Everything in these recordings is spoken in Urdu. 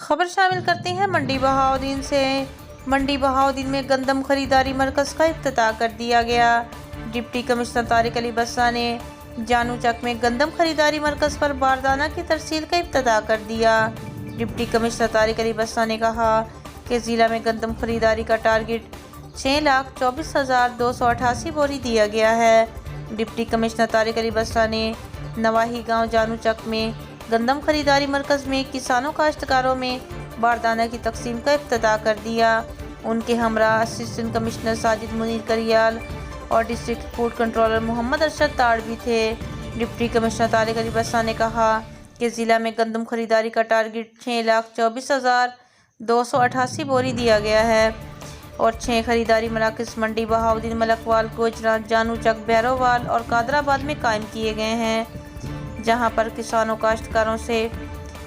خبر شامل کرتے ہیں منڈی بہاؤدین سے۔ منڈی بہاؤدین میں گندم خریداری مرکز کا افتتاح کر دیا گیا۔ ڈپٹی کمشنر طارق علی بسا نے جانو چک میں گندم خریداری مرکز پر باردانہ کی ترسیل کا افتتاح کر دیا۔ ڈپٹی کمشنر طارق علی بسا نے کہا کہ ضلع میں گندم خریداری کا ٹارگٹ 6,24,288 بوری دیا گیا ہے۔ ڈپٹی کمشنر طارق علی بسا نے نواحی گاؤں جانو چک میں گندم خریداری مرکز میں کسانوں کاشتکاروں میں باردانہ کی تقسیم کا افتتاح کر دیا۔ ان کے ہمراہ اسسٹنٹ کمشنر ساجد منیر کریال اور ڈسٹرکٹ فوڈ کنٹرولر محمد ارشد تاڑ بھی تھے۔ ڈپٹی کمشنر طارق علی بسا نے کہا کہ ضلع میں گندم خریداری کا ٹارگٹ 6,24,288 بوری دیا گیا ہے اور 6 خریداری مراکز منڈی بہاؤدین، ملکوال، گوجران، جانو چک، بھیروال اور قادر آباد میں قائم کیے گئے ہیں، جہاں پر کسانوں کاشتکاروں سے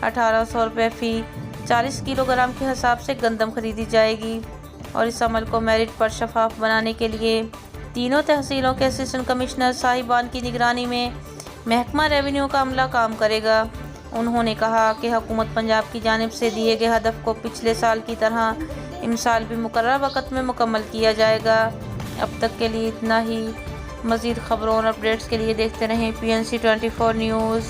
1,800 روپے فی 40 کلو گرام کے حساب سے گندم خریدی جائے گی اور اس عمل کو میرٹ پر شفاف بنانے کے لیے تینوں تحصیلوں کے اسسٹنٹ کمشنر صاحبان کی نگرانی میں محکمہ ریونیو کا عملہ کام کرے گا۔ انہوں نے کہا کہ حکومت پنجاب کی جانب سے دیے گئے ہدف کو پچھلے سال کی طرح امسال بھی مقررہ وقت میں مکمل کیا جائے گا۔ اب تک کے لیے اتنا ہی۔ مزید خبروں اور اپڈیٹس کے لیے دیکھتے رہیں PNC 24 نیوز۔